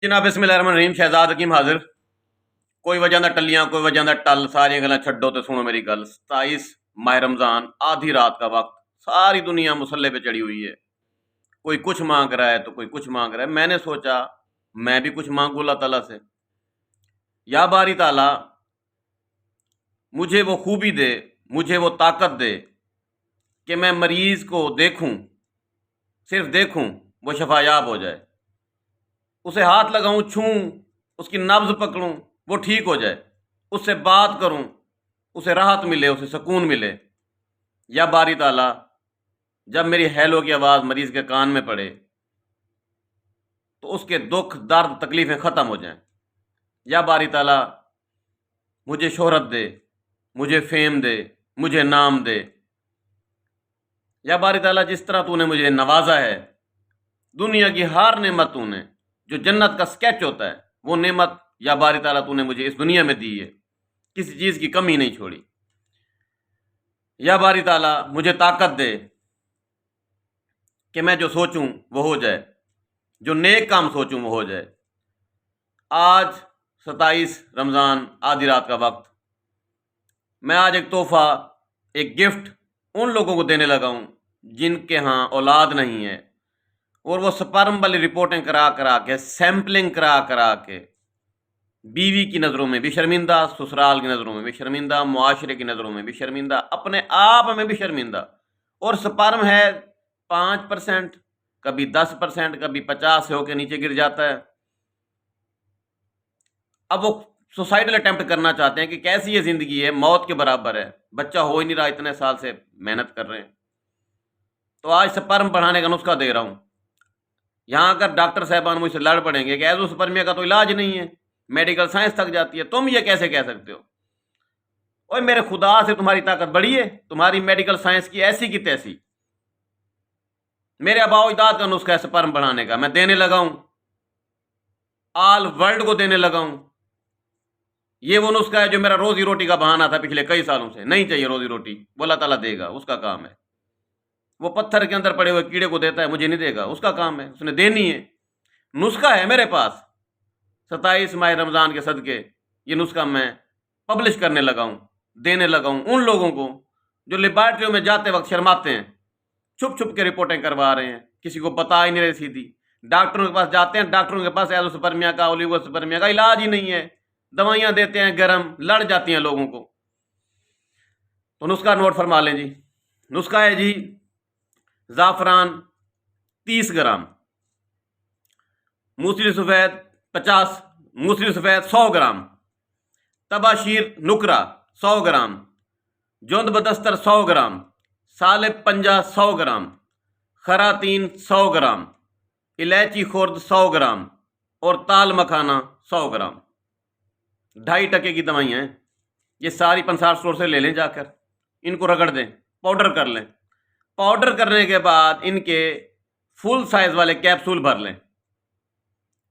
जनाब बिस्मिल्लाहिर्रहमानिर्रहीम। शहजाद हकीम हाजिर। कोई वजह ना टलियां, कोई वजह ना टल, सारी गल्लां छड्डो तो सुनो मेरी गल। 27 माह रमजान, आधी रात का वक्त, सारी दुनिया मुसल्ले पे चढ़ी हुई है। कोई कुछ मांग रहा है तो कोई कुछ मांग रहा है। मैंने सोचा मैं भी कुछ मांगू अल्लाह ताला से। या बारी ताला मुझे वो खूबी दे, मुझे वो ताकत दे कि मैं मरीज को देखूं, सिर्फ देखूं, वो शफायाब हो जाए। उसे हाथ लगाऊं, छूऊं, उसकी नब्ज पकड़ूं, वो ठीक हो जाए। उससे बात करूं, उसे राहत मिले, उसे सुकून मिले। या बारी ताला जब मेरी हेलो की आवाज़ मरीज के कान में पड़े तो उसके दुख, दर्द, तकलीफ़ें ख़त्म हो जाएं। या बारी ताला मुझे शोहरत दे, मुझे फेम दे, मुझे नाम दे। या बारी ताला जिस तरह तूने मुझे नवाजा है, दुनिया की हर नेमत तूने, जो जन्नत का स्केच होता है, वो नेमत या बारी ताला तूने मुझे इस दुनिया में दी है। किसी चीज़ की कमी नहीं छोड़ी। या बारी ताला मुझे ताकत दे कि मैं जो सोचूं वो हो जाए, जो नेक काम सोचूं वो हो जाए। आज 27 रमज़ान, आधी रात का वक्त, मैं आज एक तोहफ़ा, एक गिफ्ट उन लोगों को देने लगा हूँ जिनके यहाँ औलाद नहीं है, और वो स्पर्म वाली रिपोर्टें करा करा के, सैम्पलिंग करा करा के बीवी की नज़रों में भी शर्मिंदा, ससुराल की नज़रों में भी शर्मिंदा, मुआशरे की नज़रों में भी शर्मिंदा, अपने आप में भी शर्मिंदा। और स्पर्म है 5%, कभी 10%, कभी 50 से होकर नीचे गिर जाता है। अब वो सुसाइडल अटेम्प्ट करना चाहते हैं कि कैसी ये ज़िंदगी है, मौत के बराबर है, बच्चा हो ही नहीं रहा, इतने साल से मेहनत कर रहे हैं। तो आज स्पर्म बढ़ाने का नुस्खा दे रहा हूँ। यहाँ अगर डॉक्टर साहबान मुझसे लड़ पड़ेंगे कि एज़ोस्पर्मिया का तो इलाज नहीं है, मेडिकल साइंस थक जाती है, तुम ये कैसे कह सकते हो? ओए मेरे खुदा से तुम्हारी ताकत बड़ी है, तुम्हारी मेडिकल साइंस की ऐसी की तैसी। मेरे आबाओ अजदाद का नुस्खा है स्पर्म बढ़ाने का, मैं देने लगा हूँ, ऑल वर्ल्ड को देने लगा हूँ। ये वो नुस्खा है जो मेरा रोजी रोटी का बहाना था पिछले कई सालों से। नहीं चाहिए रोजी रोटी, वो अल्लाह ताला देगा, उसका काम है। वो पत्थर के अंदर पड़े हुए कीड़े को देता है, मुझे नहीं देगा, उसका काम है, उसने देनी है। नुस्खा है मेरे पास। 27 माह रमज़ान के सदके ये नुस्खा मैं पब्लिश करने लगा हूँ, देने लगा हूँ उन लोगों को जो लेबॉर्ट्रियों में जाते वक्त शर्माते हैं, छुप छुप के रिपोर्टें करवा रहे हैं, किसी को बता ही नहीं रहे सीधी। डॉक्टरों के पास जाते हैं, डॉक्टरों के पास एज़ोस्पर्मिया का, ओलिगोस्पर्मिया का इलाज ही नहीं है, दवाइयाँ देते हैं गरम, लड़ जाती हैं लोगों को। तो नुस्खा नोट फरमा लें जी। नुस्खा है जी, ज़ाफ़रान 30 ग्राम, मूसली सफ़ेद 50, मूसली सफ़ेद 100 ग्राम, तबाशीर नुकरा 100 ग्राम, जोंद बदस्तर 100 ग्राम, सालिब पंजा 100 ग्राम, खरातीन 100 ग्राम, इलायची खुर्द 100 ग्राम और ताल मखाना 100 ग्राम। 2.5% की दवाइयाँ हैं ये, सारी पंसार स्टोर से ले लें जाकर, इनको रगड़ दें, पाउडर कर लें। पाउडर करने के बाद इनके फुल साइज वाले कैप्सूल भर लें।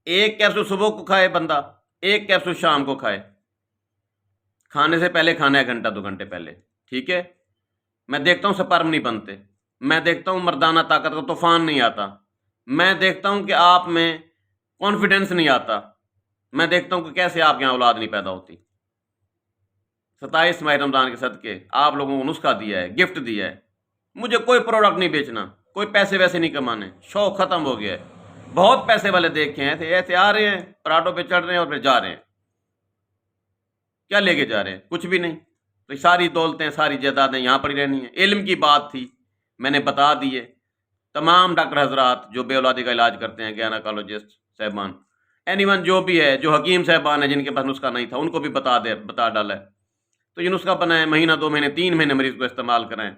एक कैप्सूल सुबह को खाए बंदा, एक कैप्सूल शाम को खाए, खाने से पहले खाना है, घंटा 2 घंटे पहले, ठीक है। मैं देखता हूँ स्पर्म नहीं बनते, मैं देखता हूँ मर्दाना ताकत का तूफान नहीं आता, मैं देखता हूँ कि आप में कॉन्फिडेंस नहीं आता, मैं देखता हूँ कि कैसे आपके यहाँ औलाद नहीं पैदा होती। 27 माह रमज़ान के सदके आप लोगों को नुस्खा दिया है, गिफ्ट दिया है। मुझे कोई प्रोडक्ट नहीं बेचना, कोई पैसे वैसे नहीं कमाने, शौक ख़त्म हो गया है। बहुत पैसे वाले देखे हैं, ऐसे आ रहे हैं, पराठों पे चढ़ रहे हैं और फिर जा रहे हैं। क्या लेके जा रहे हैं? कुछ भी नहीं। तो सारी दौलतें, सारी जायदादें यहाँ पड़ी रहनी है। इल्म की बात थी, मैंने बता दी है। तमाम डॉक्टर हजरात जो बेऔलादी का इलाज करते हैं, गायनेकोलॉजिस्ट साहबान, एनीवन जो भी है, जो हकीम साहबान है जिनके पास नुस्खा नहीं था, उनको भी बता डाला है। तो ये नुस्खा बनाएं, महीना 2 महीने 3 महीने मरीज को इस्तेमाल कराएं,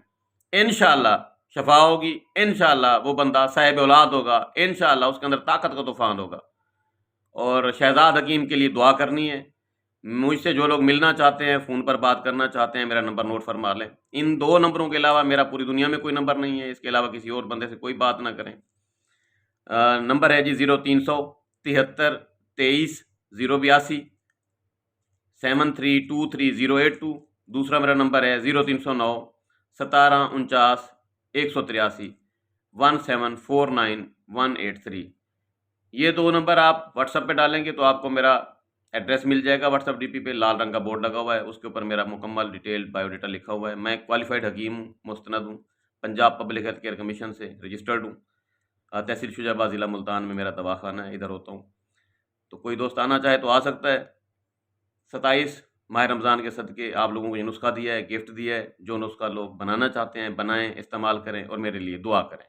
इंशाअल्लाह शफा होगी, इंशाअल्लाह वो बंदा साहिब औलाद होगा, इंशाअल्लाह उसके अंदर ताकत का तूफान होगा। और शहजाद हकीम के लिए दुआ करनी है। मुझसे जो लोग मिलना चाहते हैं, फ़ोन पर बात करना चाहते हैं, मेरा नंबर नोट फरमा लें। इन 2 नंबरों के अलावा मेरा पूरी दुनिया में कोई नंबर नहीं है, इसके अलावा किसी और बंदे से कोई बात ना करें। नंबर है जी 0373 23 082, 7323 082। दूसरा मेरा नंबर है 0309 1749 183 1749 183। یہ 2 نمبر آپ واٹس ایپ پہ ڈالیں گے تو آپ کو میرا ایڈریس مل جائے گا واٹس ایپ ڈی پی پہ، لال رنگ کا بورڈ لگا ہوا ہے، اس کے اوپر میرا مکمل ڈیٹیل بایو ڈیٹا لکھا ہوا ہے۔ میں کوالیفائڈ حکیم ہوں، مستند ہوں، Punjab public health care commission سے رجسٹرڈ ہوں۔ تحصیل شجاع آباد، ضلع ملتان میں میرا دواخانہ ہے، ادھر ہوتا ہوں۔ تو کوئی دوست آنا چاہے تو آ سکتا ہے۔ 27 ماہ رمضان کے صدقے آپ لوگوں کو یہ نسخہ دیا ہے، گفٹ دیا ہے۔ جو نسخہ لوگ بنانا چاہتے ہیں بنائیں، استعمال کریں اور میرے لیے دعا کریں۔